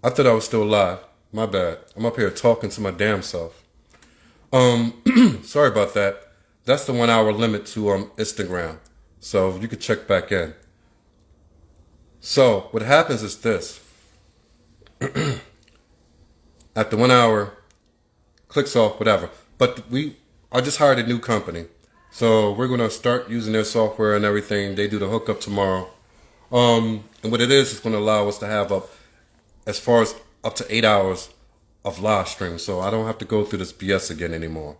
I thought I was still live. My bad. I'm up here talking to my damn self. Sorry about that. That's the 1 hour limit to Instagram. So you could check back in. So what happens is this. After 1 hour, clicks off, whatever. But I just hired a new company. So we're gonna start using their software and everything. They do the hookup tomorrow. And what it is, it's gonna allow us to have up as far as up to 8 hours of live stream. So I don't have to go through this BS again anymore.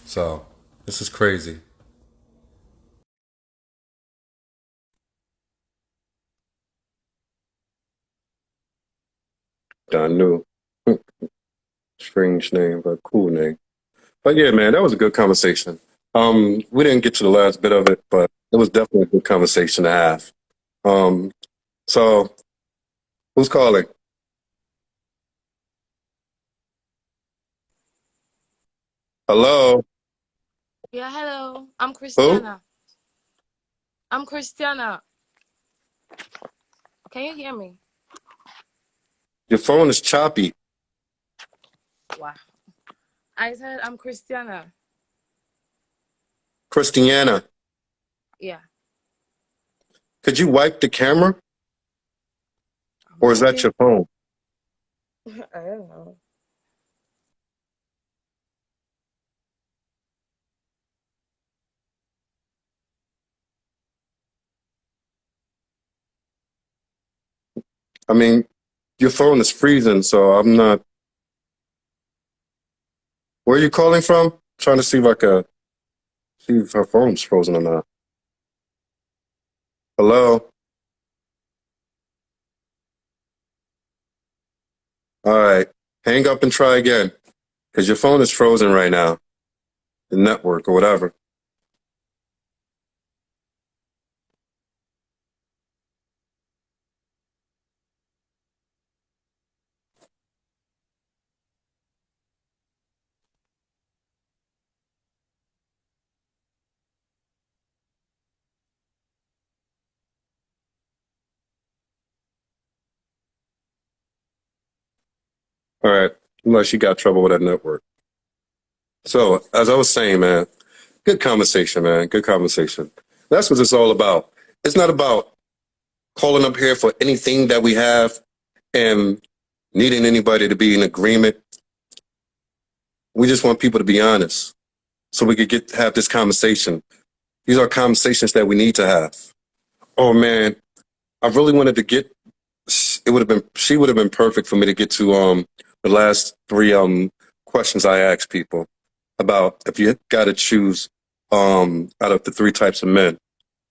So this is crazy. I knew. Strange name, but cool name. But yeah, man, that was a good conversation. We didn't get to the last bit of it, but it was definitely a good conversation to have. Um, so who's calling? Hello? Yeah, hello. I'm Who? Christiana. I'm Christiana. Can you hear me? Your phone is choppy. Wow. I said I'm Christiana. Christiana, Yeah, could you wipe the camera? I'm Or is that wiping. your phone? I don't know. I mean, your phone is freezing, so I'm not. Where are you calling from? Trying to see if I could see if her phone's frozen or not. Hello? All right. Hang up and try again. Because your phone is frozen right now. The network or whatever. All right. Unless you got trouble with that network. So, as I was saying, man, good conversation, man. Good conversation. That's what it's all about. It's not about calling up here for anything that we have and needing anybody to be in agreement. We just want people to be honest so we could have this conversation. These are conversations that we need to have. Oh man, I really wanted to get it would have been she would have been perfect for me to get to the last three questions I asked people about if you got to choose out of the three types of men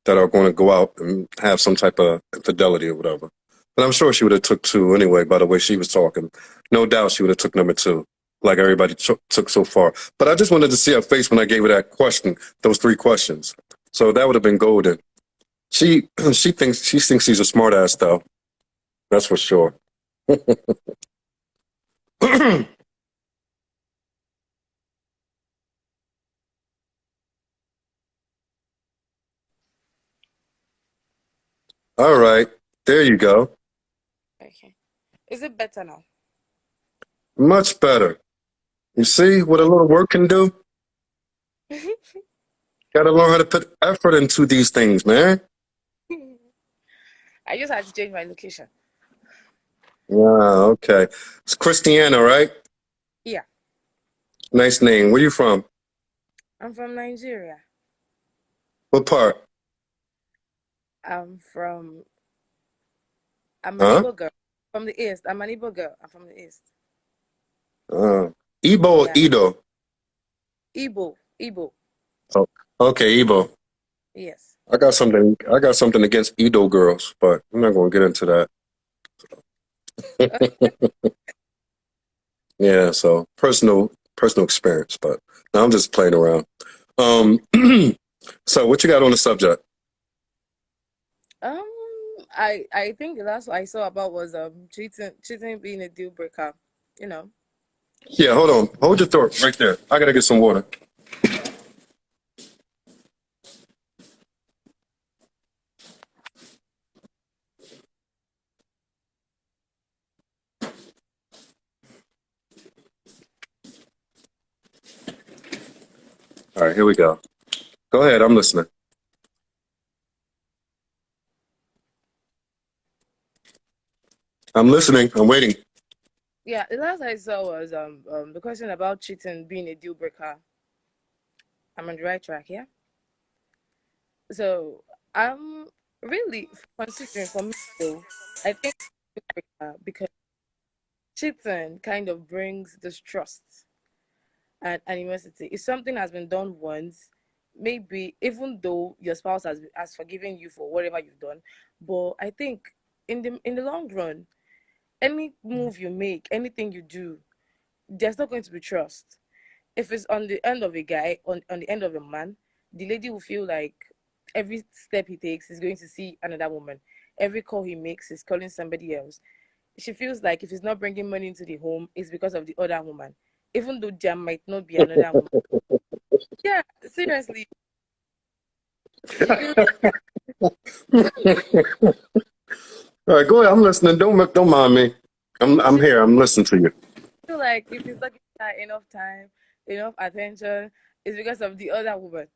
that are going to go out and have some type of infidelity or whatever. But I'm sure she would have took two anyway. By the way she was talking, no doubt she would have took number two, like everybody took so far. But I just wanted to see her face when I gave her that question, those three questions. So that would have been golden. She she thinks she's a smart ass though. That's for sure. All right, there you go. Okay. Is it better now? Much better. You see what a little work can do? Got to learn how to put effort into these things, man. I just had to change my location. Yeah, okay. It's Christiana, right? Yeah, Nice name. Where you from? I'm from Nigeria. What part? I'm from. I'm an Huh? Igbo girl from the east. I'm an Igbo girl. I'm from the east. Uh, Igbo or Yeah, Ido? Igbo, Igbo. Oh, okay, Igbo. Yes. I got something against Ido girls, but I'm not going to get into that. Yeah, so personal experience, but no, I'm just playing around. Um, so what you got on the subject? Um, I think the last one I saw about was cheating being a deal breaker. You know. Yeah, hold on. Hold your throat right there. I gotta get some water. All right, here we go. Go ahead, I'm listening. I'm listening. I'm waiting. Yeah, the last I saw was the question about cheating being a deal breaker. I'm on the right track, yeah. So I'm really considering for me though. I think deal breaker because cheating kind of brings distrust and animosity. If something has been done once, maybe even though your spouse has forgiven you for whatever you've done, but I think in the long run, any move you make, anything you do, there's not going to be trust. If it's on the end of a guy, on the end of a man, the lady will feel like every step he takes is going to see another woman. Every call he makes is calling somebody else. She feels like if he's not bringing money into the home, it's because of the other woman, even though there might not be another woman. Yeah, seriously, she feels All right, go ahead. I'm listening. Don't mind me. I'm she here. I'm listening to you. feel like if he's not giving her enough time, enough attention, it's because of the other woman.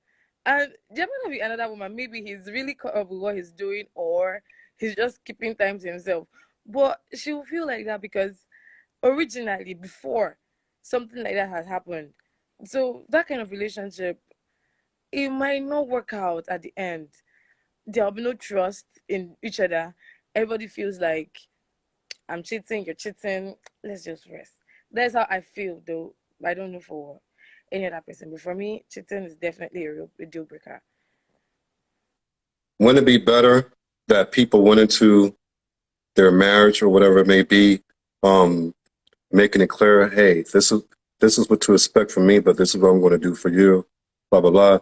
And there might not be another woman. Maybe he's really caught up with what he's doing, or he's just keeping time to himself. But she will feel like that because originally, before something like that has happened, so that kind of relationship, it might not work out at the end. There'll be no trust in each other. Everybody feels like I'm cheating, you're cheating. Let's just rest. That's how I feel, though. I don't know for any other person, but for me, cheating is definitely a deal breaker. Wouldn't it be better that people went into their marriage or whatever it may be, um, making it clear, hey, this is what to expect from me, but this is what I'm going to do for you, blah blah blah.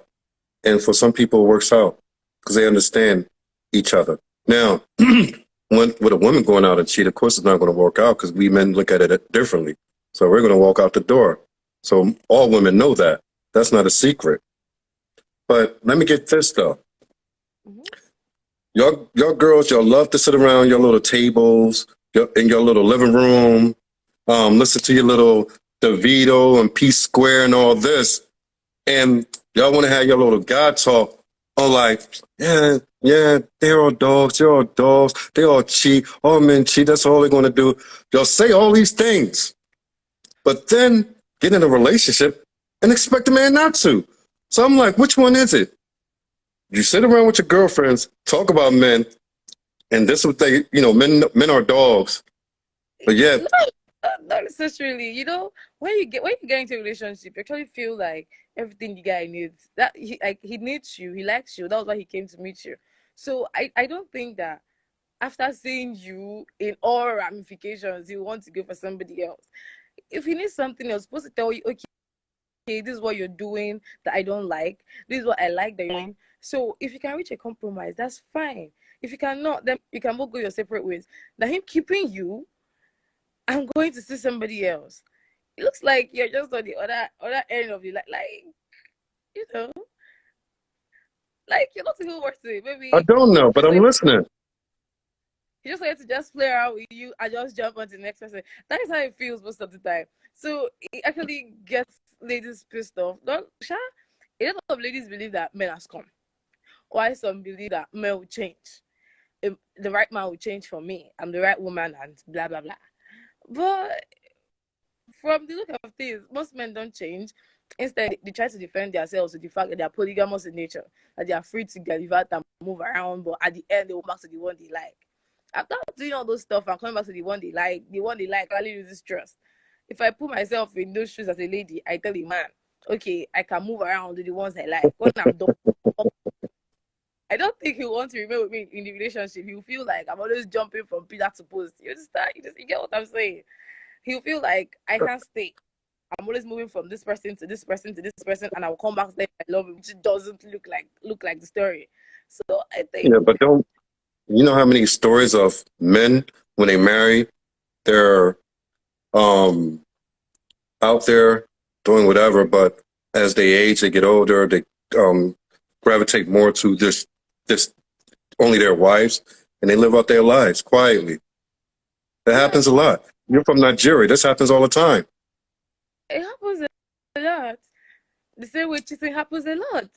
And for some people, it works out because they understand each other. Now, when with a woman going out and cheat, of course, it's not going to work out because we men look at it differently. So we're going to walk out the door. So all women know that. That's not a secret. But let me get this though. Hmm. Y'all girls, y'all love to sit around your little tables, in your little living room, listen to your little DeVito and P Square and all this, and y'all want to have your little God talk. All like, yeah, yeah, they're all dogs, they all cheat, all men cheat. That's all they're gonna do. Y'all say all these things, but then get in a relationship and expect a man not to. So I'm like, which one is it? You sit around with your girlfriends, talk about men, and this is what they, men are dogs. But No, yet, not necessarily. When you get into a relationship, you actually feel like everything the guy needs. That he needs you, he likes you. That was why he came to meet you. So I don't think that after seeing you in all ramifications, you want to go for somebody else. If he needs something else, supposed to tell you, okay, this is what you're doing that I don't like. This is what I like that you're doing. So if you can reach a compromise, that's fine. If you cannot, then you can both go your separate ways. Now him keeping you, I'm going to see somebody else. It looks like you're just on the other end of the like you know, like you're not even worth it. I Maybe don't know, but just I'm like listening. he just wanted to just play around with you and just jump on to the next person. That is how it feels most of the time. So it actually gets ladies pissed off. Don't sha? A lot of ladies believe that men are scum. Why some believe that men will change. The right man will change for me. I'm the right woman and blah blah blah. But from the look of things, most men don't change. Instead, they try to defend themselves with the fact that they are polygamous in nature, that they are free to gallivant and move around, but at the end, they will back to the one they like. After doing all those stuff and coming back to the one they like really loses trust. If I put myself in those shoes as a lady, I tell a man, okay, I can move around to the ones I like. When I'm done, I don't think he'll want to remain with me in the relationship. He'll feel like I'm always jumping from pillar to post. You understand? You get what I'm saying? He'll feel like I can't stay. I'm always moving from this person to this person to this person, and I'll come back saying I love him, which doesn't look like the story. So I think Yeah, but don't you know how many stories of men when they marry, they're um out there doing whatever, but as they age, they get older, they um gravitate more to this only their wives, and they live out their lives quietly. That yeah, happens a lot. You're from Nigeria. This happens all the time. it happens a lot. the same way cheating happens a lot.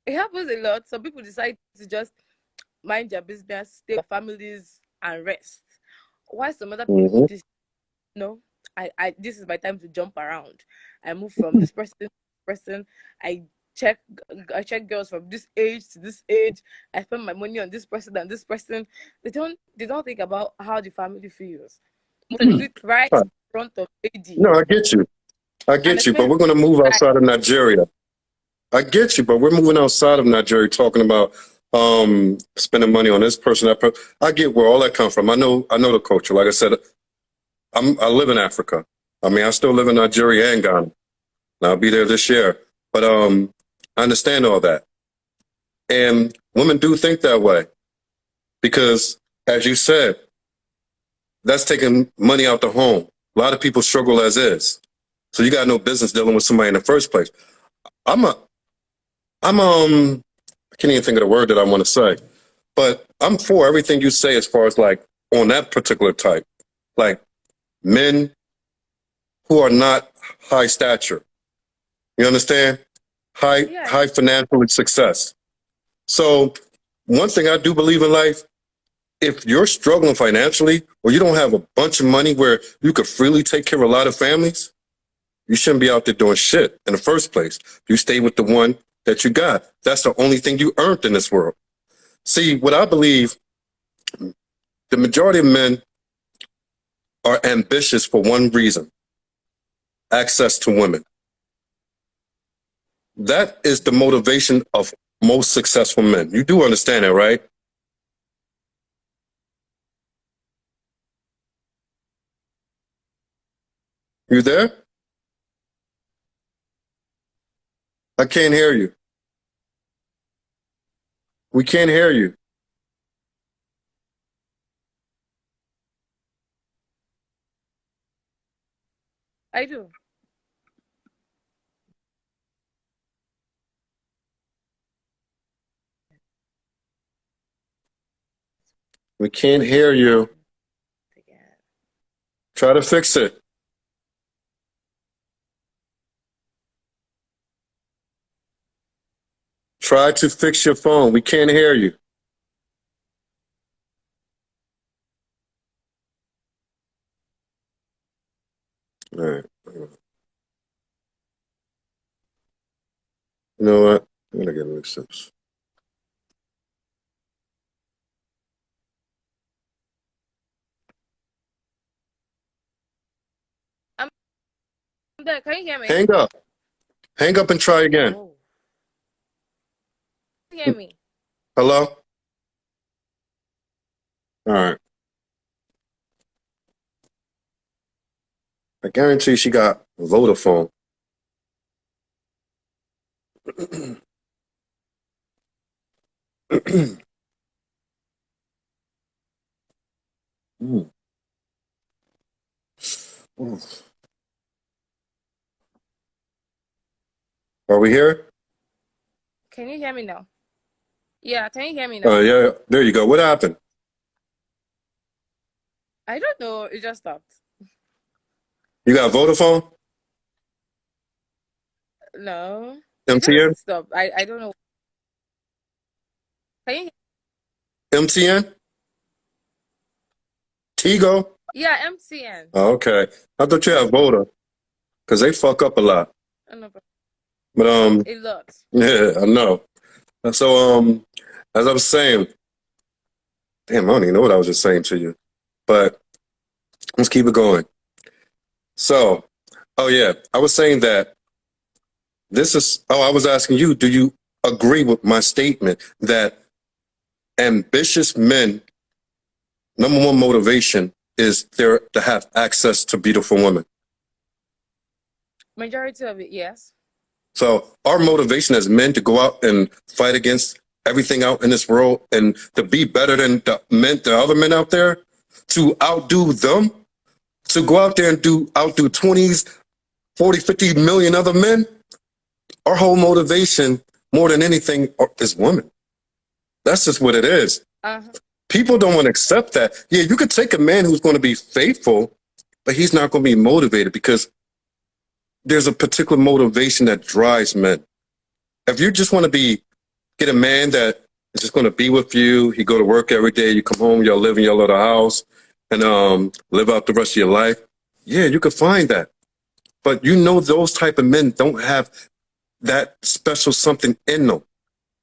It happens a lot. Some people decide to just mind their business, stay with their families, and rest. Why some other people Mm-hmm. no, this is my time to jump around. I move from this person to this person. I check I check girls from this age to this age. I spend my money on this person and this person. They don't think about how the family feels. So they do it right in front of lady. No, I get you. I And get you, but especially we're going to move like, outside of Nigeria. I get you, but we're moving outside of Nigeria, talking about spending money on this person. That I get where all that comes from. I know the culture. Like I said, I live in Africa. I mean, I still live in Nigeria and Ghana. And I'll be there this year. But I understand all that. And women do think that way because, as you said, that's taking money out the home. A lot of people struggle as is. So you got no business dealing with somebody in the first place. I can't even think of the word that I want to say, but I'm for everything you say as far as like on that particular type, like men who are not high stature. You understand? yeah, High financial success. So one thing I do believe in life, if you're struggling financially or you don't have a bunch of money where you could freely take care of a lot of families, you shouldn't be out there doing shit in the first place. You stay with the one that you got. That's the only thing you earned in this world. See, what I believe, the majority of men are ambitious for one reason: access to women. That is the motivation of most successful men. You do understand that, right? You there? I can't hear you. We can't hear you. I do. We can't hear you. Try to fix it. Try to fix your phone. We can't hear you. All right. You know what? I'm gonna get mixed up. I'm there. Can you hear me? Hang up. Hang up and try again. Oh. Can you hear me? Hello? All right. I guarantee she got Vodafone. Mm. Oof. Are we here? Can you hear me now? Yeah, can you hear me now? Yeah, there you go. What happened? I don't know. It just stopped. You got Vodafone? No, it MTN? just stopped. I don't know. Can you? MTN? Tigo? Yeah, MCN. Oh, okay. I thought you had Voda because they fuck up a lot. Oh, no, But a lot. yeah, I know. So as I was saying, damn, I don't even know what I was just saying to you. But let's keep it going. So, oh yeah, I was saying that I was asking you, do you agree with my statement that ambitious men, number one motivation is there to have access to beautiful women? Majority of it, yes. So our motivation as men to go out and fight against everything out in this world and to be better than the other men out there, to outdo them, to go out there and outdo 20s, 40, 50 million other men. Our whole motivation, more than anything, is women. That's just what it is. Uh-huh. People don't want to accept that. Yeah, you could take a man who's going to be faithful, but he's not going to be motivated because there's a particular motivation that drives men. If you just want to get a man that is just going to be with you, he go to work every day, you come home, y'all live in your little house, and live out the rest of your life, yeah, you could find that. But you know those type of men don't have that special something in them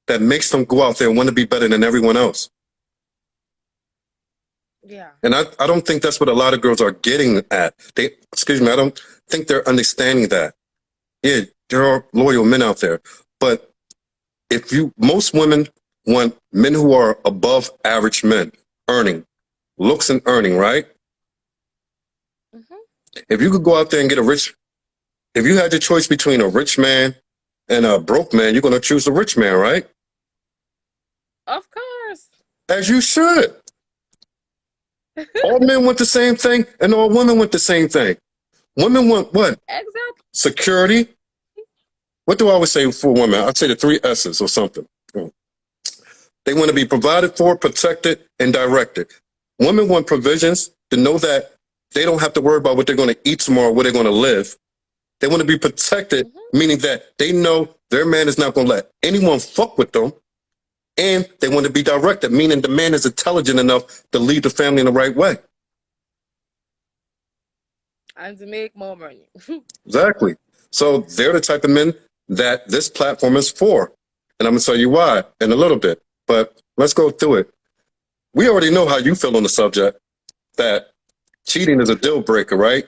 that makes them go out there and want to be better than everyone else. Yeah. And I don't think that's what a lot of girls are getting at. I don't think they're understanding that. Yeah, there are loyal men out there. But most women want men who are above average men, earning, looks and earning, right? Mm-hmm. If you could go out there and get if you had your choice between a rich man and a broke man, you're going to choose the rich man, right? Of course. As you should. All men want the same thing, and all women want the same thing. Women want what? Exactly. Security. What do I always say for women? I'd say the 3 S's or something. They want to be provided for, protected, and directed. Women want provisions to know that they don't have to worry about what they're going to eat tomorrow, where they're going to live. They want to be protected, meaning that they know their man is not going to let anyone fuck with them. And they want to be directed, meaning the man is intelligent enough to lead the family in the right way. And to make more money. Exactly. So they're the type of men that this platform is for. And I'm going to tell you why in a little bit. But let's go through it. We already know how you feel on the subject, that cheating is a deal breaker, right?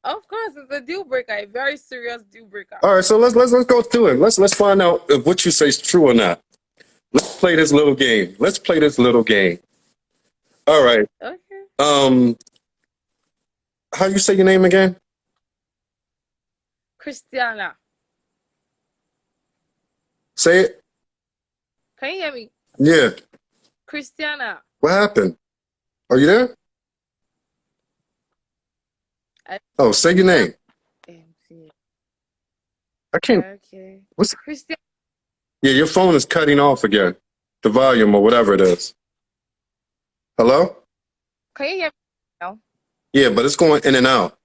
Of course, it's a deal breaker, a very serious deal breaker. All right, so let's go through it. Let's find out if what you say is true or not. Let's play this little game. All right. Okay. How you say your name again? Christiana. Say it. Can you hear me? Yeah. Christiana. What happened? Are you there? Oh, say your name. I can't. Okay. What's? Christiana. Yeah, your phone is cutting off again. The volume or whatever it is. Hello? Can you hear me now? Yeah, but it's going in and out.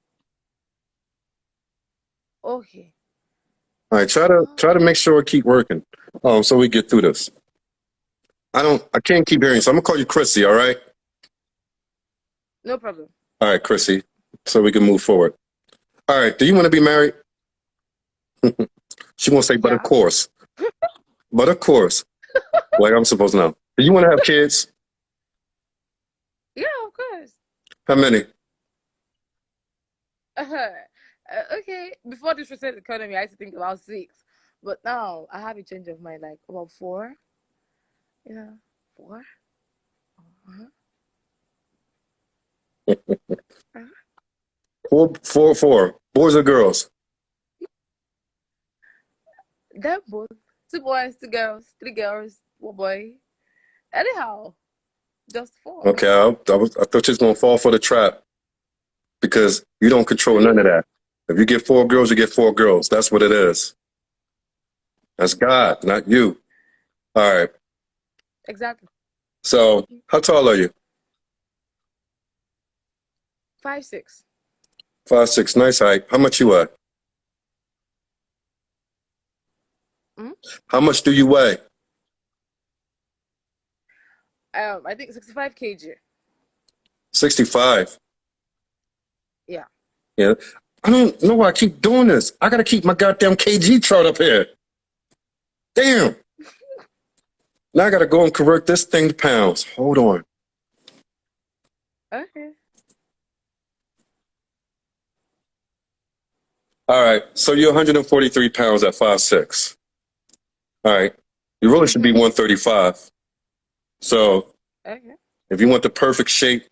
Okay. All right, try to make sure it keep working. So we get through this. I can't keep hearing you, so I'm gonna call you Chrissy, all right? No problem. All right, Chrissy. So we can move forward. All right, do you want to be married? She won't say, but of course. But of course. Like I'm supposed to know. Do you want to have kids? Yeah, of course. How many? Okay. Before this recent economy, I used to think about 6. But now I have a change of mind, like about 4. Yeah, 4. Four. Boys or girls? They're both 2 boys, 2 girls, 3 girls, 1 boy. Anyhow, just 4. Okay, I thought you was gonna fall for the trap because you don't control none of that. If you get 4 girls, you get 4 girls. That's what it is. That's God, not you. All right. Exactly. So, how tall are you? 5'6". 5'6", nice height. How much you weigh? How much do you weigh? I think 65 kg. 65. Yeah. Yeah. I don't know why I keep doing this. I gotta keep my goddamn kg chart up here. Damn. Now I gotta go and convert this thing to pounds. Hold on. Okay. All right. So you're 143 pounds at 5'6". All right. You really should be 135. So if you want the perfect shape,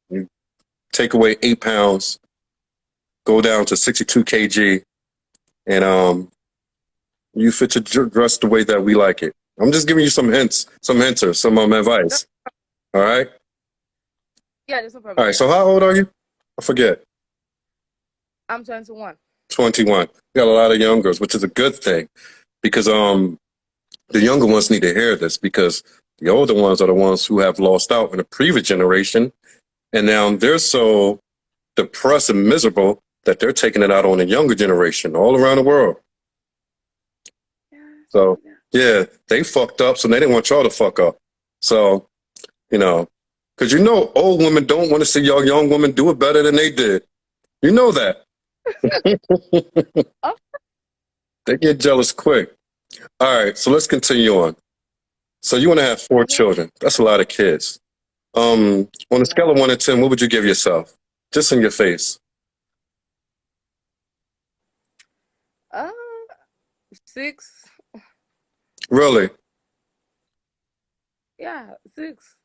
you take away 8 pounds, go down to 62 kg, and you fit your dress the way that we like it. I'm just giving you some hints, some advice. All right? Yeah, there's no problem. All right, so how old are you? I forget. I'm 21. 21. You got a lot of young girls, which is a good thing because the younger ones need to hear this because the older ones are the ones who have lost out in the previous generation, and now they're so depressed and miserable that they're taking it out on the younger generation all around the world. Yeah. So yeah, they fucked up, so they didn't want y'all to fuck up. So, you know, because you know old women don't want to see y'all young women do it better than they did. You know that. Oh, They get jealous quick. All right, so let's continue on. So you want to have four okay. children. That's a lot of kids. On a scale of 1 to 10, what would you give yourself? Just in your face. Uh, 6. Really? Yeah, 6.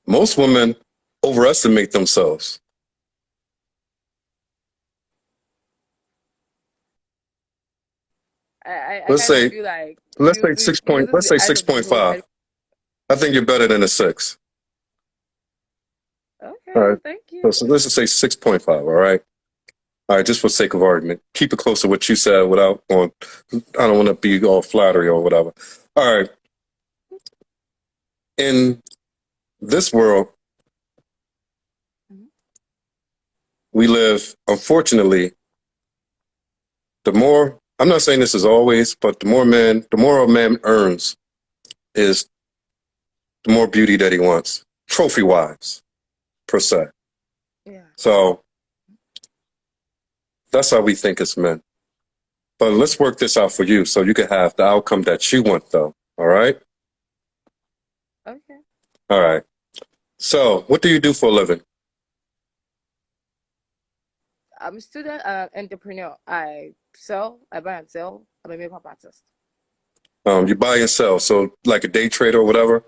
Most women overestimate themselves. I Let's kind of say feel like let's say six point using let's the say eyes six of the point beholder. five. I think you're better than a 6. All Okay, right. thank So, you. so let's just say 6.5, all right? All right, just for sake of argument. Keep it close to what you said without going I don't want to be all flattery or whatever. All right. In this world, Mhm. we live, unfortunately, the more I'm not saying this is always, but the more a man earns is the more beauty that he wants, trophy wise, per se. Yeah. So that's how we think as men. But let's work this out for you so you can have the outcome that you want, though. All right? Okay. All right. So, what do you do for a living? I'm a student entrepreneur. I buy and sell. I'm a makeup artist. You buy and sell, so like a day trader or whatever?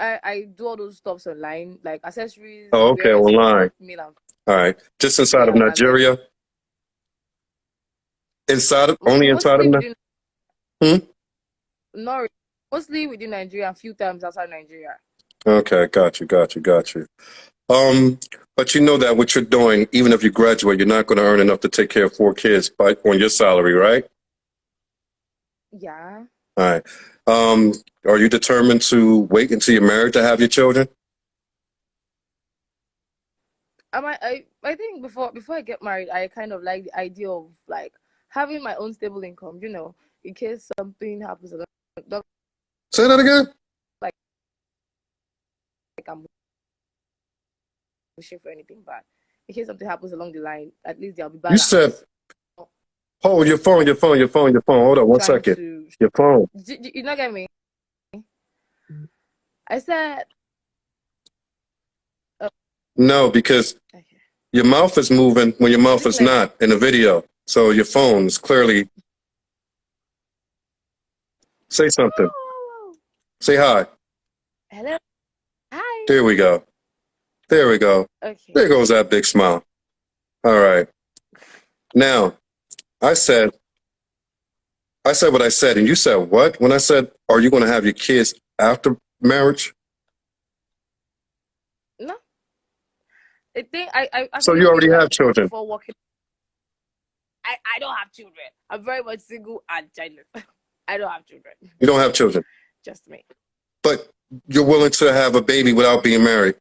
I do all those stuffs online, like accessories, Oh, okay, various online. both male and All right. Just inside of yeah, and then Nigeria? Only inside of mostly Nigeria? within Hmm? not re- mostly within Nigeria, a few times outside Nigeria. Okay, got you. Um, but you know that what you're doing, even if you graduate, you're not going to earn enough to take care of 4 kids on your salary, right? Yeah. All right. Are you determined to wait until you're married to have your children? I think before I get married, I kind of like the idea of like having my own stable income, in case something happens. Not Say that again. like I'm wishing for anything bad. In case something happens along the line, at least there'll be You said, balance. hold your phone, your phone, your phone, your phone. Hold on one Trying second. to, Your phone. you not get me? I said, uh, No, because okay. your mouth is moving when your Is mouth it is clear? not in the video. So your phone is clearly, say something. Oh, Say hi. hello, hi. There we go. There we go. Okay. There goes that big smile. All right. Now, I said, I said what I said, and you said what? When I said, are you going to have your kids after marriage? No, I think I So actually you feel already have like children. before working, I don't have children. I'm very much single and childless. I don't have children. You don't have children, Just me. but you're willing to have a baby without being married.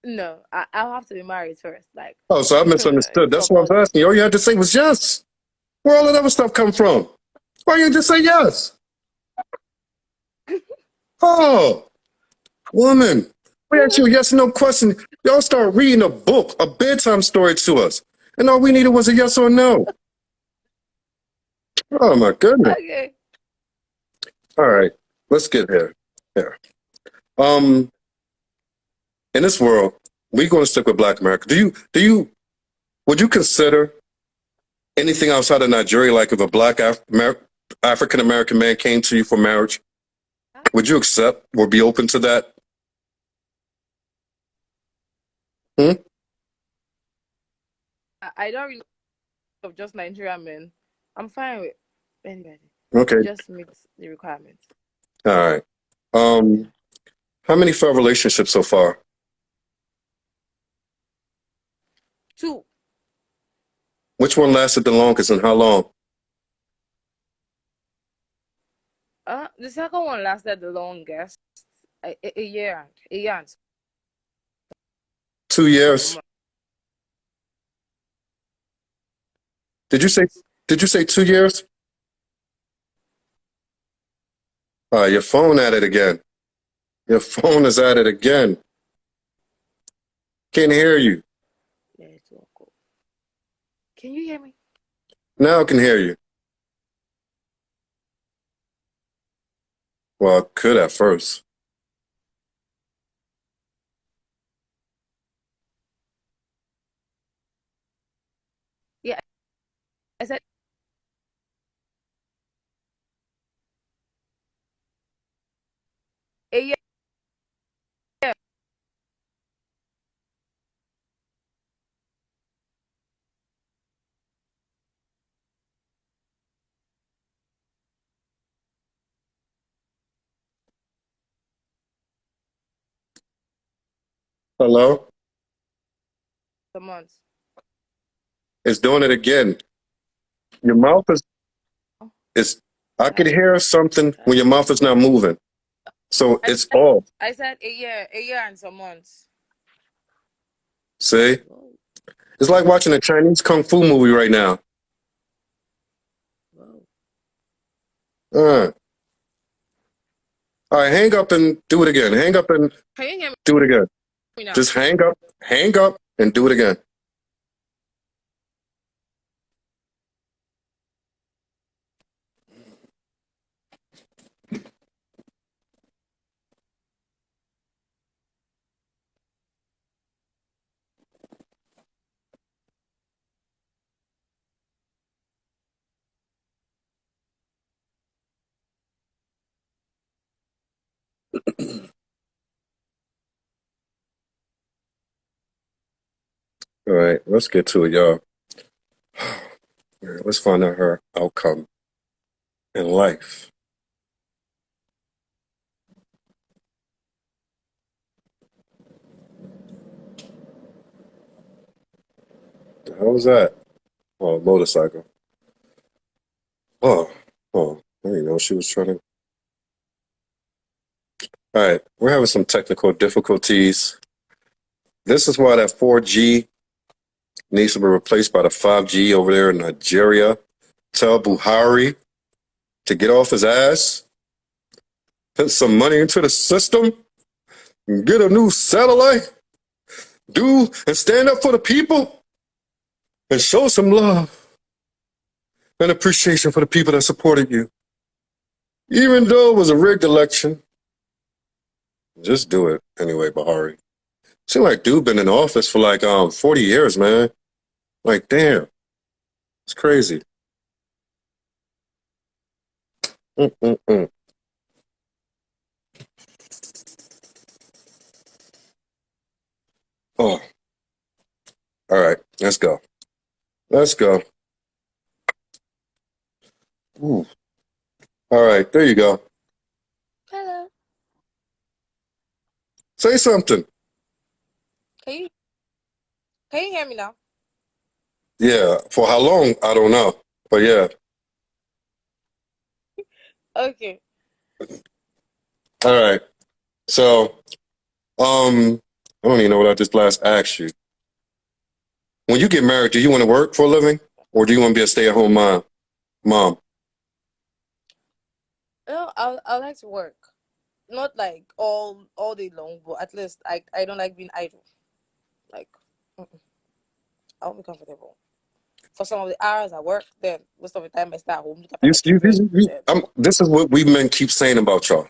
No, I'll have to be married first. Like, Oh, so I misunderstood. That's from what I us. was asking. All you had to say was yes. Where all that other stuff come from? Why you just say yes? Oh, woman. We asked you a yes or no question. Y'all start reading a book, a bedtime story to us. And all we needed was a yes or no. Oh my goodness. Okay. All right. Let's get here. Here. Um, in this world, we're going to stick with Black America. Would you consider anything outside of Nigeria, like if a African American man came to you for marriage, would you accept or be open to that? Hmm? I don't really of just Nigerian men. I'm fine with anybody. Okay. Just meet the requirements. All right. Um, how many failed relationships so far? 2. Which one lasted the longest and how long? The second one lasted the longest. A year. A year. 2 years. Did you say 2 years? Your phone at it again. Your phone is at it again. Can't hear you. Can you hear me? Now I can hear you. Well, I could at first. Yeah, I said a year. Hello? A month. It's doing it again. Your mouth is I could hear something when your mouth is not moving. So it's off. I said a year and some months. See? Whoa, It's like watching a Chinese kung fu movie right now. whoa. Uh. All right, hang up and do it again. Hang up and Can you hear do it again. me now? Just hang up and do it again. All right, let's get to it, y'all. All right, let's find out her outcome in life. The hell was that? Oh, motorcycle. Oh, I didn't know she was trying to. All right, we're having some technical difficulties. This is why that 4G needs to be replaced by the 5G over there in Nigeria. Tell Buhari to get off his ass, put some money into the system, and get a new satellite, and stand up for the people, and show some love and appreciation for the people that supported you. Even though it was a rigged election, just do it anyway, Buhari. Seems like dude been in office for like 40 years, man. Like, damn, it's crazy. Mm-mm-mm. Oh, all right, let's go. Let's go. Ooh. All right, there you go. Hello. Say something. Can you hear me now? Yeah, for how long? I don't know. But yeah, Okay. all right. So, I don't even know what I just last asked you. When you get married, do you want to work for a living or do you want to be a stay-at-home mom? No, I like to work. Not like all day long, but at least I don't like being idle. Like, mm-mm. I won't be comfortable. For some of the hours I work, then most of the time I stay at home, look after You, my you, children. this is what we men keep saying about y'all.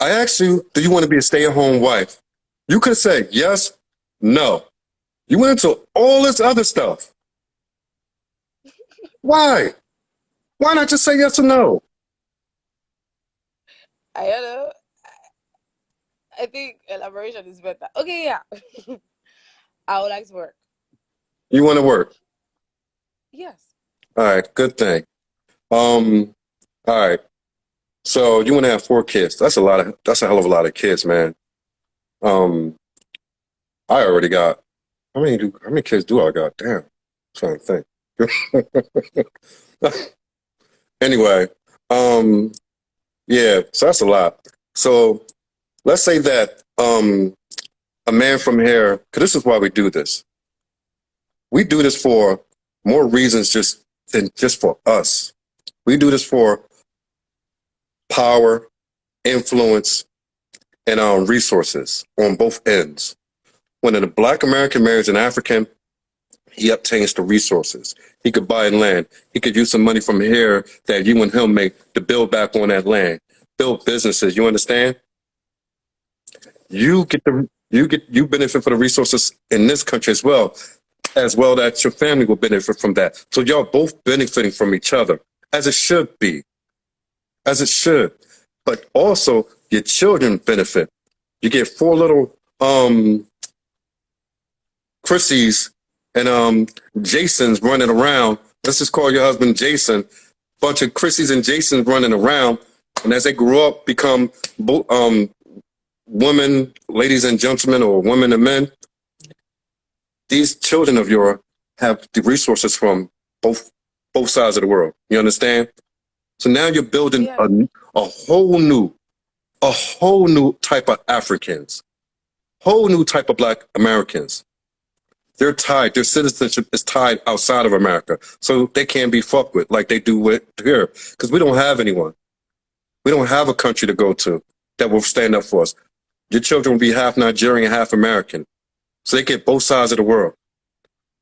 I asked you, do you want to be a stay-at-home wife? You could say yes, no. You went into all this other stuff. Why? Why not just say yes or no? I don't know. I think elaboration is better. Okay, yeah. I would like to work. You want to work. Yes. All right, good thing. All right. So you want to have 4 kids. That's a hell of a lot of kids, man. Um, I already got how many kids do I got? Damn. I'm trying to think. Anyway, yeah, so that's a lot. So let's say that a man from here, because this is why we do this. We do this for more reasons than just for us. We do this for power, influence, and resources on both ends. When a Black American marries an African, he obtains the resources. He could buy land. He could use some money from here that you and him make to build back on that land, build businesses. You understand? You benefit from the resources in this country as well that your family will benefit from that. So y'all both benefiting from each other, as it should be, as it should. But also your children benefit. You get four little Chrissies and Jasons running around. Let's just call your husband Jason. Bunch of Chrissies and Jasons running around, and as they grow up, become women, ladies and gentlemen, or women and men. These children of yours have the resources from both sides of the world. You understand? So now you're building Yeah. a whole new type of Africans, whole new type of Black Americans. They're tied. Their citizenship is tied outside of America, so they can't be fucked with like they do with here. Because we don't have anyone. We don't have a country to go to that will stand up for us. Your children will be half Nigerian, half American, so they get both sides of the world.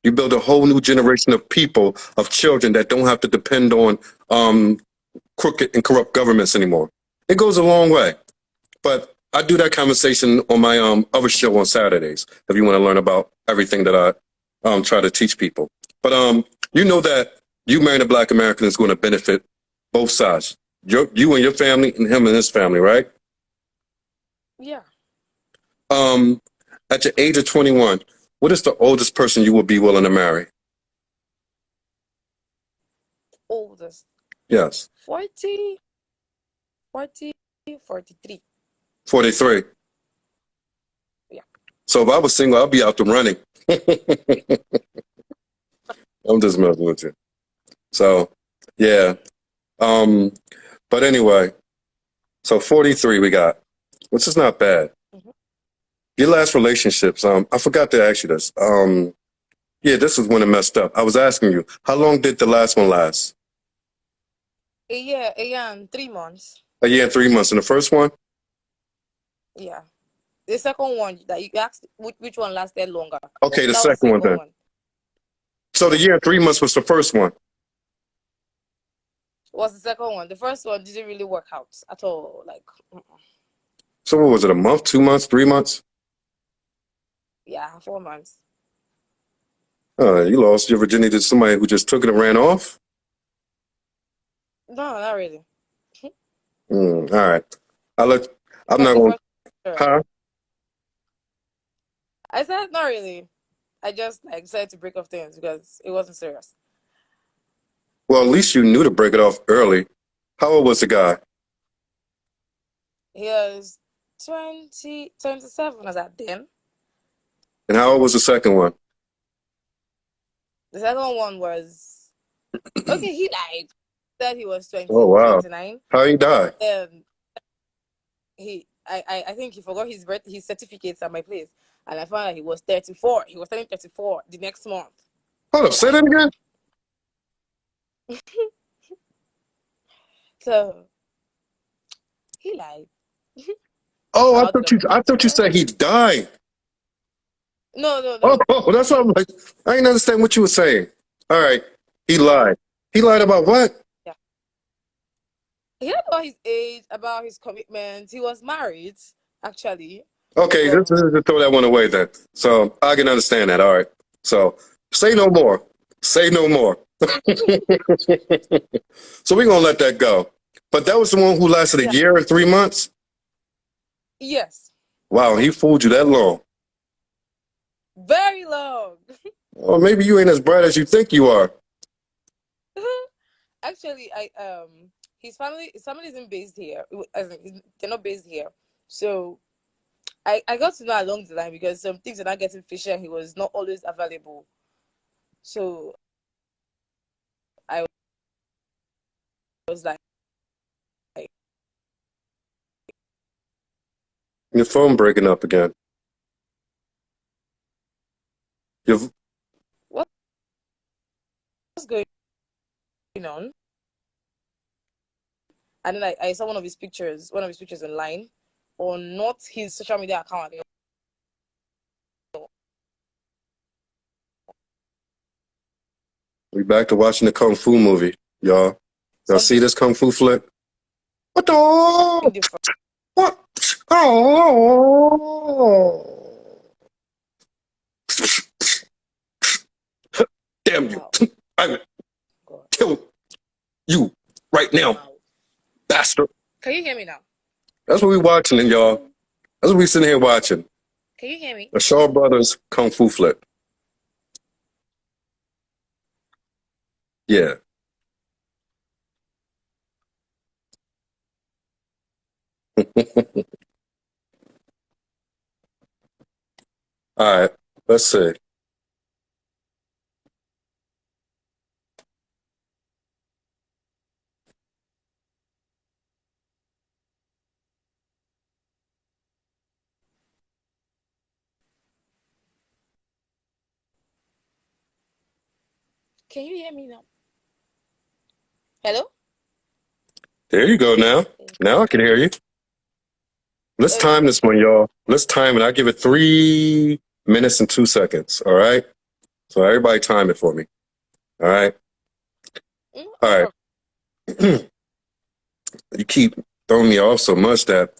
You build a whole new generation of people, of children that don't have to depend on crooked and corrupt governments anymore. It goes a long way. But I do that conversation on my other show on Saturdays if you want to learn about everything that I try to teach people. But you know that you marrying a Black American is going to benefit both sides. You and your family, and him and his family, right? Yeah. At your age of 21, what is the oldest person you will be willing to marry? Oldest. Yes. 40, 40, 43. 43. Yeah. So if I was single, I'd be out the running. I'm just messing with you. So, yeah. But anyway, so 43 we got, which is not bad. Mm-hmm. Your last relationships, I forgot to ask you this. Yeah, this is when it messed up. I was asking you, how long did the last one last? A year and 3 months. A year and 3 months. And the first one? Yeah. The second one that you asked, which one lasted longer? Okay, the That was the second one second then. one. So the year and 3 months was the first one. Was the second one. The first one didn't really work out at all. Like, So what was it, a month, 2 months, 3 months? yeah, 4 months. You lost your virginity to somebody who just took it and ran off? No, not really. All right. I'm From not the going first, huh? I said not really. I just like decided to break off things because it wasn't serious. Well, at least you knew to break it off early. How old was the guy? He was 27 as at then. And how old was the second one? The second one was okay. He died. Said he was Oh, wow. 29. How he died? I think he forgot his certificates at my place, and I found out he was 34. He was turning 34 the next month. Hold up, say that again? So he lied. Oh, I thought you said he died. No. Oh, that's what I'm like. I didn't understand what you were saying. All right. He lied. He lied about what? Yeah. He lied about his age, about his commitment. He was married, actually. Okay, But let's throw that one away then. So I can understand that. All right. So say no more. Say no more. So we're gonna let that go. But that was the one who lasted a year and 3 months? yes. Wow, he fooled you that long. Very long. Well, maybe you ain't as bright as you think you are. Actually, his family isn't based here. They're not based here. So I got to know along the line because some things are not getting fishy and he was not always available. So I was like, Your phone breaking up again. You've, What's going on? And then I saw one of his pictures online, or not his social media account. we back to watching the Kung Fu movie, y'all. Y'all see Something this Kung Fu flick? What the? different. What? Oh. Damn you. Wow. I will God. kill you right now, Wow. bastard. Can you hear me now? That's what we watching, y'all. That's what we sitting here watching. Can you hear me? The Shaw Brothers Kung Fu flick. Yeah. All right. Let's see. Can you hear me now? Hello? There you go now. Now I can hear you. Let's time this one, y'all. Let's time it. I give it 3 minutes and 2 seconds. All right. So everybody time it for me. All right. All right. You keep throwing me off so much that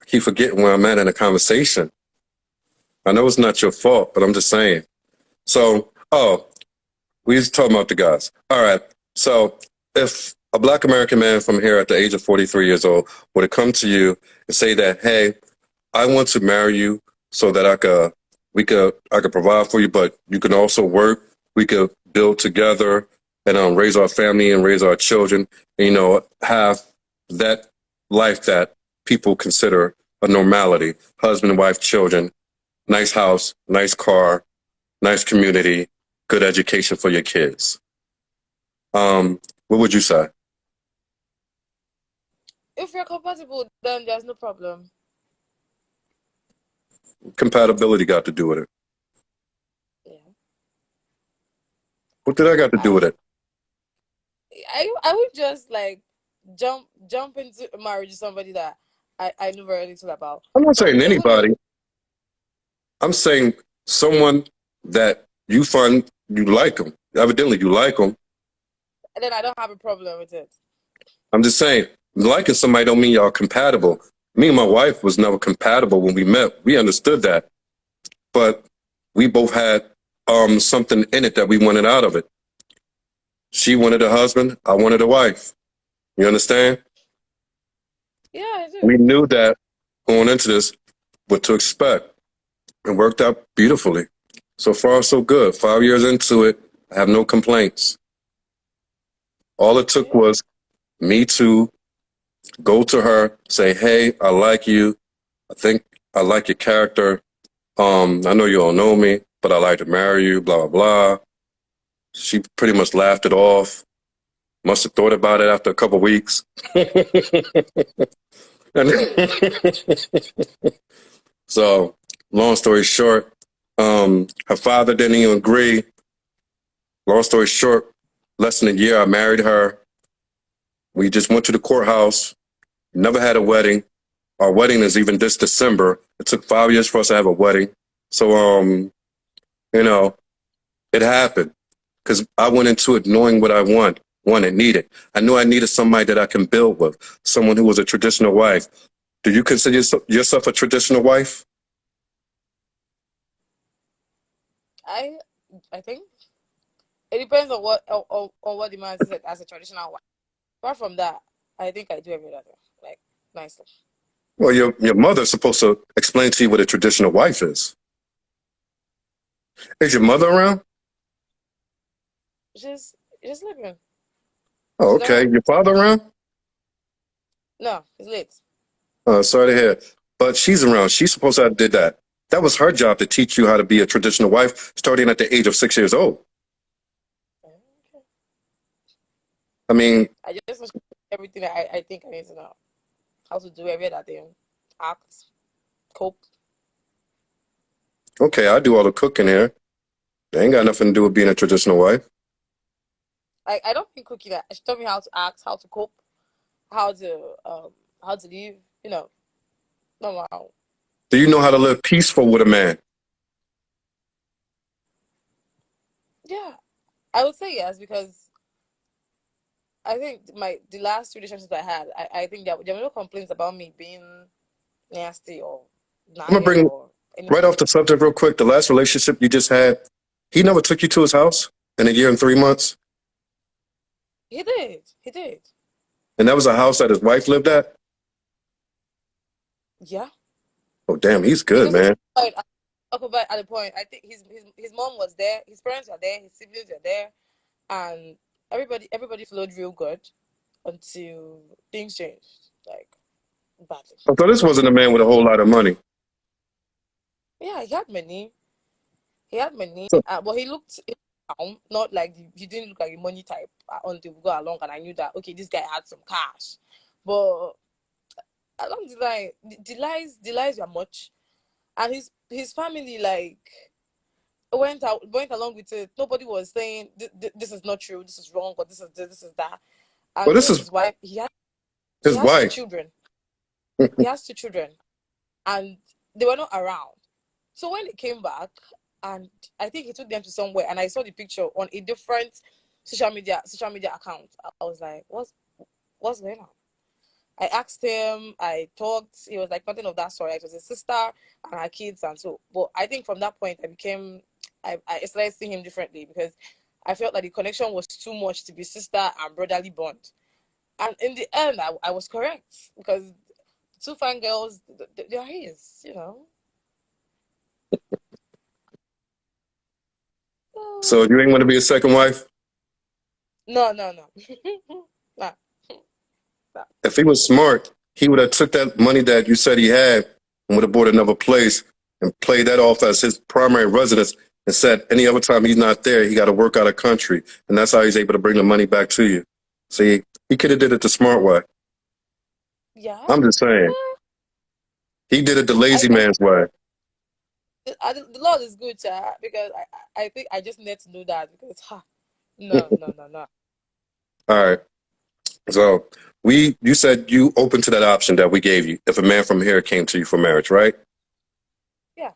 I keep forgetting where I'm at in a conversation. I know it's not your fault, but I'm just saying. So, we was talking about the guys. All right. So if a Black American man from here at the age of 43 years old were to come to you and say that, hey, I want to marry you so that I could provide for you, but you can also work. We could build together and raise our family and raise our children. And, have that life that people consider a normality: husband, wife, children, nice house, nice car, nice community, good education for your kids. What would you say? If we're compatible, then there's no problem. Compatibility got to do with it. Yeah. What did I got to do with it? I would just like jump into marriage with somebody that I know very little about. I'm not But saying even anybody. I'm saying someone that you find you like them. Evidently, you like them. then I don't have a problem with it. I'm just saying, liking somebody don't mean y'all compatible. Me and my wife was never compatible when we met. We understood that, but we both had something in it that we wanted out of it. She wanted a husband. I wanted a wife. You understand? Yeah, I do. We knew that going into this, what to expect. It worked out beautifully. So far, so good. 5 years into it, I have no complaints. All it took was me to go to her, say, hey, I like you. I think I like your character. I know you don't know me, but I like to marry you, blah, blah, blah. She pretty much laughed it off. Must have thought about it after a couple of weeks. So, long story short, her father didn't even agree. Long story short, less than a year, I married her. We just went to the courthouse. Never had a wedding. Our wedding is even this December. It took 5 years for us to have a wedding. So, it happened because I went into it knowing what I wanted, needed. I knew I needed somebody that I can build with, someone who was a traditional wife. Do you consider yourself a traditional wife? I think it depends on what the man said as a traditional wife. Apart from that, I think I do every other like nicely. Well, your mother's supposed to explain to you what a traditional wife is. Is your mother around? Just living. Oh, She's at okay. work. Your father around? No, it's late. Sorry to hear. But she's around. She's supposed to have did that. That was her job to teach you how to be a traditional wife, starting at the age of 6 years old. Okay. I mean, I just know everything that I think I need to know. How to do every other thing. Act, cope. okay, I do all the cooking here. They ain't got nothing to do with being a traditional wife. I don't think cooking. She taught me how to act, how to cope, how to how to live. You know, no wow. Do you know how to live peaceful with a man? Yeah, I would say yes because I think the last two relationships I had, I think there were no complaints about me being nasty or I'm gonna nagging bring or anything. right off the subject real quick. The last relationship you just had, he never took you to his house in a year and 3 months, He did. He did. and that was a house that his wife lived at. Yeah. Oh, damn, he's good, Because man. but at the point, I think his mom was there, his parents were there, his siblings were there, and everybody flowed real good until things changed, like badly. I thought this wasn't a man with a whole lot of money. Yeah, he had money. He had money, So, but he looked calm, not like he didn't look like a money type until we got along, and I knew that okay, this guy had some cash. But along the line, the lies were much, and his family like went along with it. Nobody was saying this is not true, this is wrong, or this is that. well, And this even is his wife, he his has two wife. children. He has two children, and they were not around. So when they came back, and I think he took them to somewhere, and I saw the picture on a different social media account. I was like, what's going on? I asked him, I talked. He was like nothing of that sort. It was his sister and her kids, and so. But I think from that point, I started seeing him differently because I felt like the connection was too much to be sister and brotherly bond. And in the end, I was correct because two fine girls, they're his, you know. So you ain't want to be a second wife? No, no, no. Nah, nah. If he was smart, he would have took that money that you said he had and would have bought another place and played that off as his primary residence and said any other time he's not there, he got to work out of country. And that's how he's able to bring the money back to you. See, he could have did it the smart way. Yeah. I'm just saying. He did it the lazy I man's way. the Lord is good, child, because I think I just need to know that because no, no, no, no. All right. So you said you open to that option that we gave you if a man from here came to you for marriage, right? Yeah.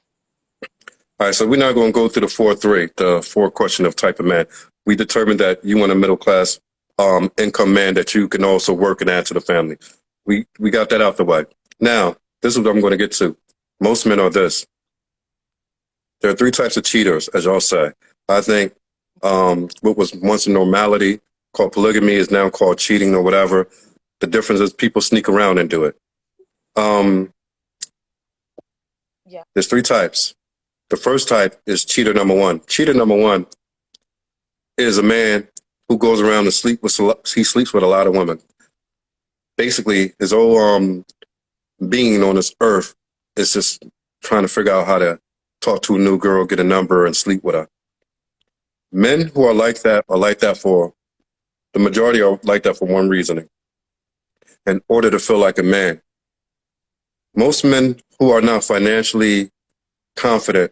All right. So we're not going to go through the 4 question of type of man. We determined that you want a middle class income man that you can also work and add to the family. We got that out the way. Now, this is what I'm going to get to. Most men are this. There are 3 types of cheaters, as y'all say. I think what was once a normality called polygamy is now called cheating or whatever. The difference is people sneak around and do it. Yeah. There's 3 types. The first type is cheater number 1. Cheater number 1 is a man who goes around and he sleeps with a lot of women. Basically, his whole being on this earth is just trying to figure out how to talk to a new girl, get a number, and sleep with her. Men who are like that for the majority are like that for one reason: in order to feel like a man. Most men who are not financially confident,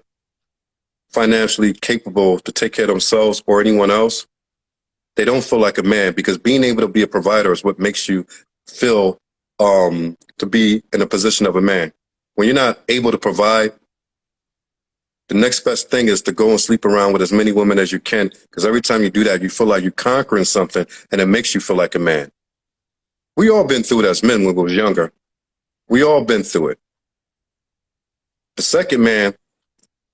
financially capable to take care of themselves or anyone else, they don't feel like a man because being able to be a provider is what makes you feel to be in a position of a man. When you're not able to provide, the next best thing is to go and sleep around with as many women as you can, because every time you do that, you feel like you're conquering something and it makes you feel like a man. We all been through it as men when we was younger. We all been through it. The second man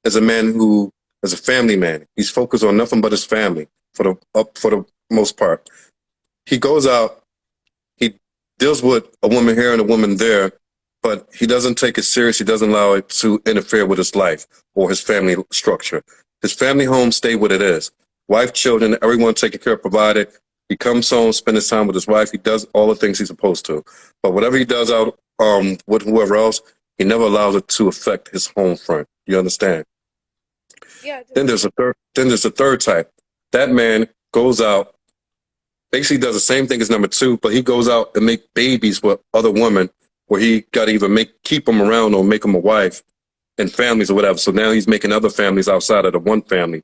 is a man who is a family man. He's focused on nothing but his family for the most part. He goes out, he deals with a woman here and a woman there, but he doesn't take it serious. He doesn't allow it to interfere with his life or his family structure. His family home stay what it is. Wife, children, everyone taken care of, provided. He comes home, spends his time with his wife. He does all the things he's supposed to. But whatever he does out with whoever else, he never allows it to affect his home front. You understand? Yeah. Then there's a third type. That man goes out, basically does the same thing as number 2, but he goes out and make babies with other women where he got to either keep them around or make them a wife and families or whatever. So now he's making other families outside of the one family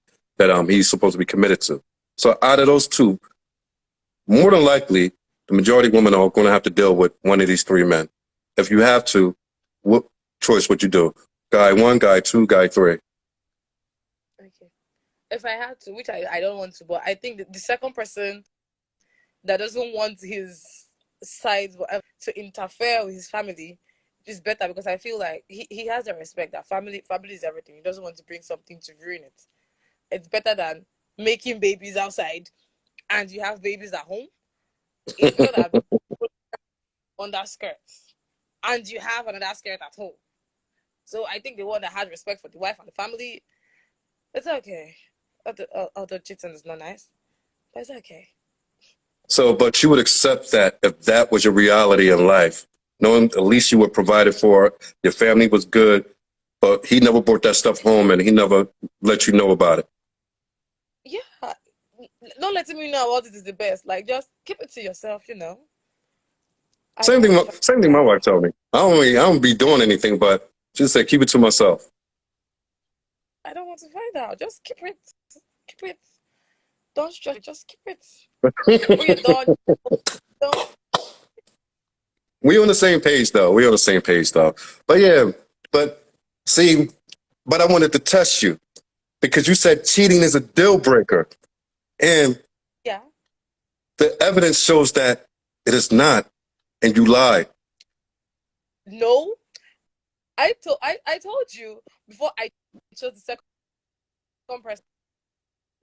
that he's supposed to be committed to. So out of those two, more than likely, the majority of women are going to have to deal with one of these three men. If you have to, what choice would you do? Guy one, guy two, guy three. Okay. If I had to, which I don't want to, but I think the second person that doesn't want his side whatever to interfere with his family is better, because I feel like he has a respect that family is everything. He doesn't want to bring something to ruin it. It's better than making babies outside and you have babies at home. It's better than under skirts and you have another skirt at home. So I think the one that has respect for the wife and the family, it's okay. Although cheating is not nice, but it's okay. So, but you would accept that if that was your reality in life, knowing at least you were provided for, your family was good, but he never brought that stuff home and he never let you know about it. Yeah. Not letting me know about it is the best. Like, just keep it to yourself, Same thing my wife told me. I don't be doing anything, but she said, keep it to myself. I don't want to find out. Just keep it. Keep it. Don't stress. Just keep it. When you're done, don't. We on the same page though. But yeah, see, but I wanted to test you because you said cheating is a deal breaker. And Yeah. the evidence shows that it is not, and you lied. No. I told you before I chose the second person.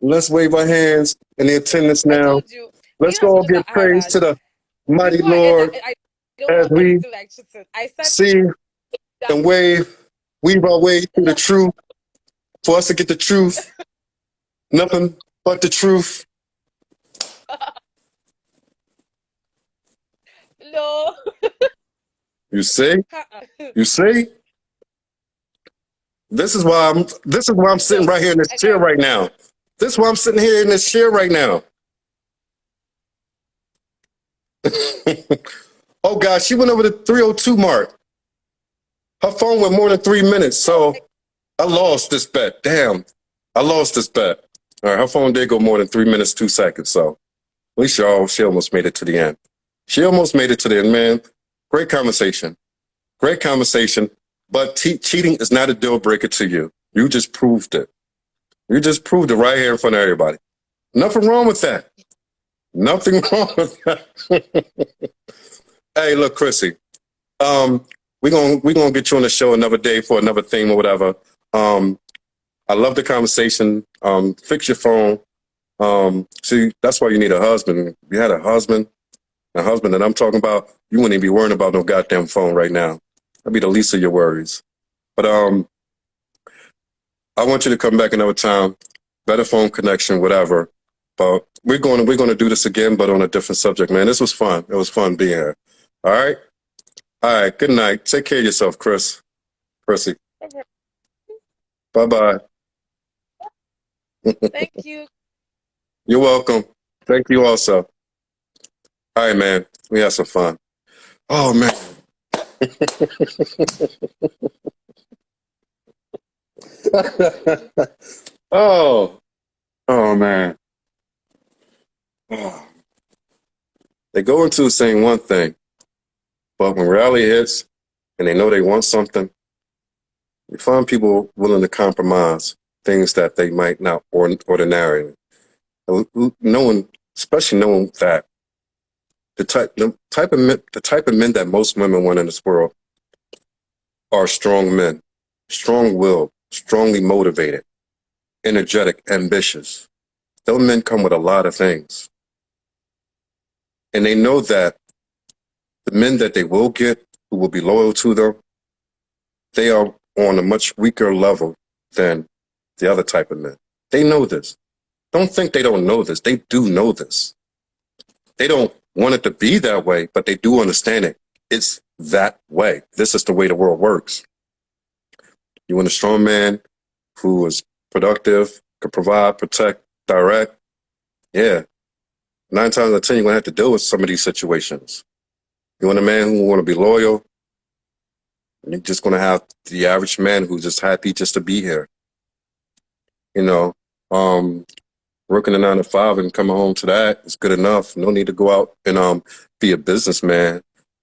Let's wave our hands in the attendance I now. told you. Let's As go much as give I praise had, to the mighty before I get Lord that, I don't as want we anything like cheating. I said see that. and weave our way through the truth. For us to get the truth, nothing but the truth. No. You see? You see? This is why I'm sitting right here in this chair right now. This is why I'm sitting here in this chair right now. Oh gosh, she went over the 302 mark. Her phone went more than 3 minutes, so I lost this bet. Damn, I lost this bet. All right, her phone did go more than 3 minutes, 2 seconds, so at least she almost made it to the end. She almost made it to the end, man. Great conversation. Great conversation. But cheating is not a deal breaker to you. You just proved it. You just proved it right here in front of everybody. Nothing wrong with that. Nothing wrong with that. Hey, look, Chrissy. We're gonna get you on the show another day for another theme or whatever. I love the conversation. Fix your phone. See, that's why you need a husband. If you had a husband that I'm talking about, you wouldn't even be worrying about no goddamn phone right now. That'd be the least of your worries. But I want you to come back another time. Better phone connection, whatever. But we're gonna do this again, but on a different subject, man. This was fun. It was fun being here. All right. All right. Good night. Take care of yourself, Chrissy. Bye-bye. Thank you. You're welcome. Thank you also. All right, man. We had some fun. Oh, man. Oh, man. Oh. They go into saying one thing, but when reality hits and they know they want something, you find people willing to compromise things that they might not ordinarily. Especially knowing that the type of men that most women want in this world are strong men, strong-willed, strongly motivated, energetic, ambitious. Those men come with a lot of things. And they know that the men that they will get, who will be loyal to them, they are on a much weaker level than the other type of men. They know this. Don't think they don't know this. They do know this. They don't want it to be that way, but they do understand it. It's that way. This is the way the world works. You want a strong man who is productive, can provide, protect, direct. Yeah. 9 times out of 10, you're going to have to deal with some of these situations. You want a man who want to be loyal. You're just going to have the average man who's just happy just to be here. You know, Um, Working a 9 to 5 and coming home to that is good enough. No need to go out and be a businessman.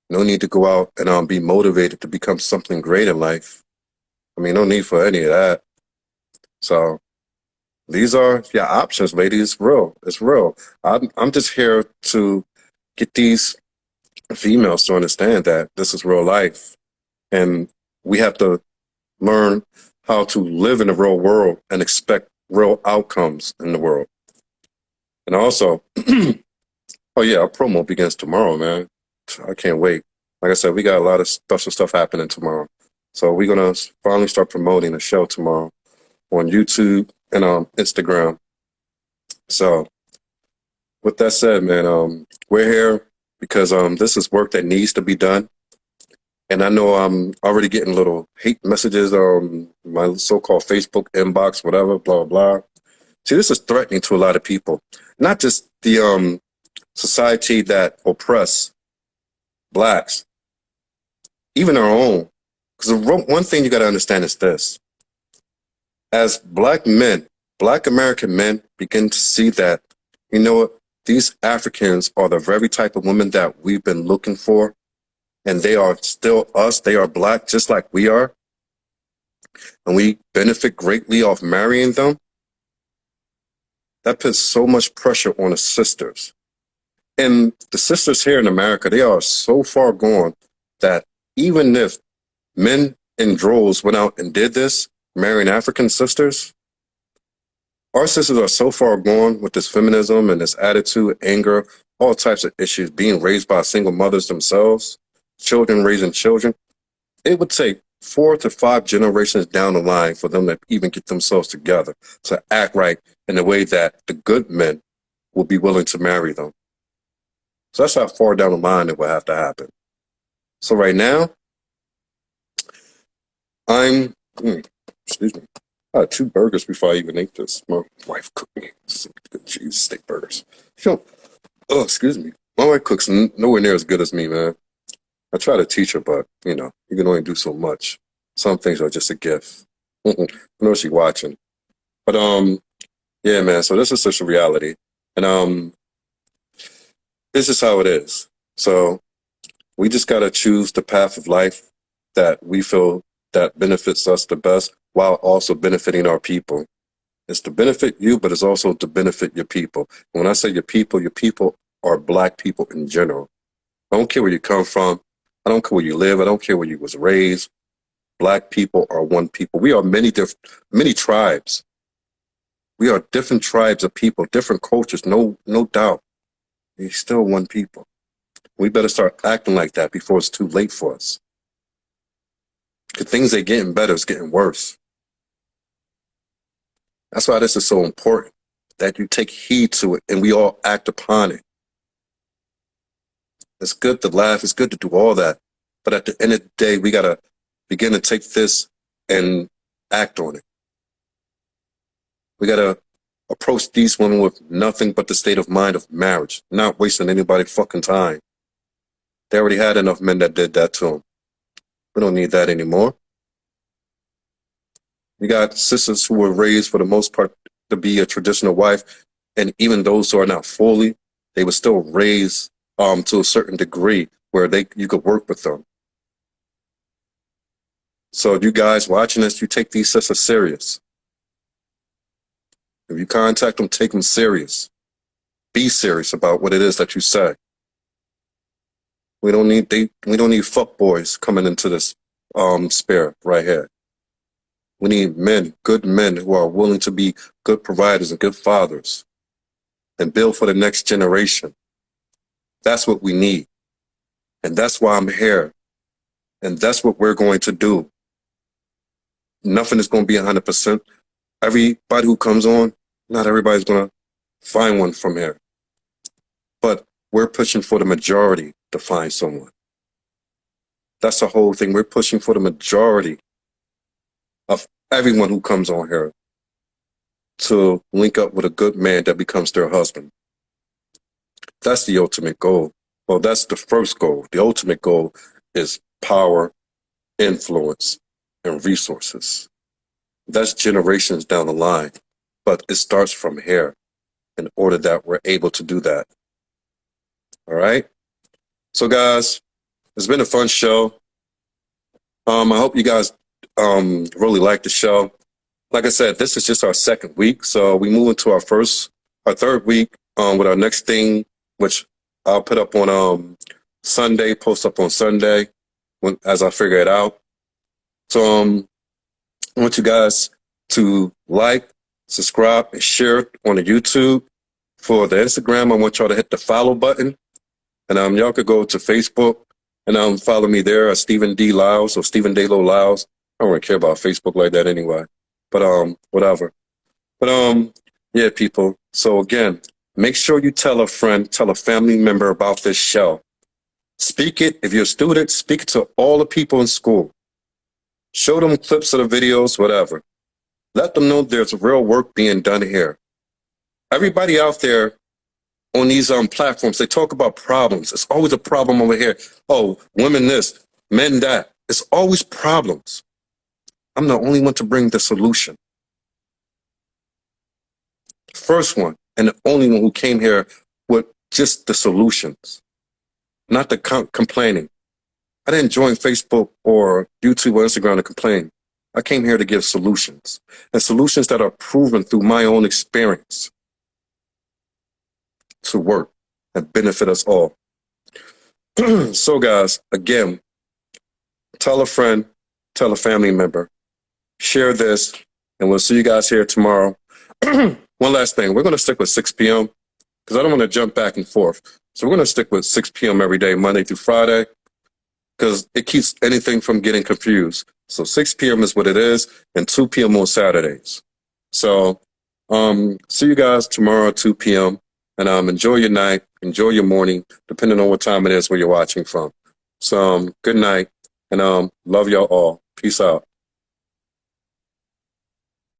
No need to go out and be motivated to become something great in life. I mean, no need for any of that. So these are your options, ladies. It's real. It's real. I'm just here to get these females to understand that this is real life, and we have to learn how to live in the real world and expect real outcomes in the world. And also, oh yeah, our promo begins tomorrow, man. I can't wait. Like I said, we got a lot of special stuff happening tomorrow. So we're gonna finally start promoting the show tomorrow on YouTube and Instagram. So with that said, man, we're here because this is work that needs to be done. And I know I'm already getting little hate messages on my so-called Facebook inbox, whatever, blah, blah. See, this is threatening to a lot of people, not just the society that oppress blacks, even our own. Because one thing you got to understand is this. As black men, black American men begin to see that, you know what, these Africans are the very type of women that we've been looking for, and they are still us. They are black just like we are. And we benefit greatly off marrying them. That puts so much pressure on the sisters. And the sisters here in America, they are so far gone that even if men in droves went out and did this, marrying African sisters, our sisters are so far gone with this feminism and this attitude, anger, all types of issues, being raised by single mothers themselves, children raising children. It would take 4 to 5 generations down the line for them to even get themselves together to act right in a way that the good men will be willing to marry them. So that's how far down the line it will have to happen. So right now, excuse me, I had 2 burgers before I even ate this. My wife cooked me some good cheese steak burgers. Excuse me. My wife cooks nowhere near as good as me, man. I try to teach her, but, you can only do so much. Some things are just a gift. I know she's watching. But, yeah, man, so this is such a reality. And this is how it is. So we just got to choose the path of life that we feel that benefits us the best while also benefiting our people. It's to benefit you, but it's also to benefit your people. And when I say your people are black people in general. I don't care where you come from. I don't care where you live. I don't care where you was raised. Black people are one people. We are many tribes. We are different tribes of people, different cultures, no doubt. We're still one people. We better start acting like that before it's too late for us. Because things ain't getting better, it's getting worse. That's why this is so important, that you take heed to it and we all act upon it. It's good to laugh, it's good to do all that. But at the end of the day, we got to begin to take this and act on it. We got to approach these women with nothing but the state of mind of marriage, not wasting anybody's fucking time. They already had enough men that did that to them. We don't need that anymore. We got sisters who were raised for the most part to be a traditional wife, and even those who are not fully, they were still raised to a certain degree where you could work with them. So you guys watching this, you take these sisters serious. If you contact them, take them serious. Be serious about what it is that you say. We don't need fuck boys coming into this sphere right here. We need men, good men who are willing to be good providers and good fathers and build for the next generation. That's what we need. And that's why I'm here. And that's what we're going to do. Nothing is going to be 100%. Everybody who comes on, not everybody's going to find one from here. But we're pushing for the majority to find someone. That's the whole thing. We're pushing for the majority of everyone who comes on here to link up with a good man that becomes their husband. That's the ultimate goal. Well, that's the first goal. The ultimate goal is power, influence, and resources. That's generations down the line. but it starts from here in order that we're able to do that. All right. So guys, it's been a fun show. I hope you guys really like the show. Like I said, this is just our second week, so we move into our third week with our next thing, which I'll put up on Sunday, post up on Sunday as I figure it out. So I want you guys to like, subscribe, and share on the YouTube. For the Instagram, I want y'all to hit the follow button, and y'all could go to Facebook and follow me there at Stephen D. Lyles or Stephen Dalo Lyles. I don't really care about Facebook like that anyway. But whatever. But yeah, people. So again, make sure you tell a friend, tell a family member about this show. Speak it. If you're a student, speak it to all the people in school. Show them clips of the videos, whatever. Let them know there's real work being done here. Everybody out there on these platforms, they talk about problems. It's always a problem over here. Oh, women this, men that. It's always problems. I'm the only one to bring the solution. First one and the only one who came here with just the solutions, not the complaining. I didn't join Facebook or YouTube or Instagram to complain. I came here to give solutions, and solutions that are proven through my own experience to work and benefit us all. So guys, again, tell a friend, tell a family member, share this, and we'll see you guys here tomorrow. One last thing, we're going to stick with 6 p.m. because I don't want to jump back and forth. So we're going to stick with 6 p.m. every day, Monday through Friday, because it keeps anything from getting confused. So 6 p.m. is what it is, and 2 p.m. on Saturdays. So see you guys tomorrow at 2 p.m. And enjoy your night, enjoy your morning, depending on what time it is where you're watching from. So good night, and love y'all all. Peace out.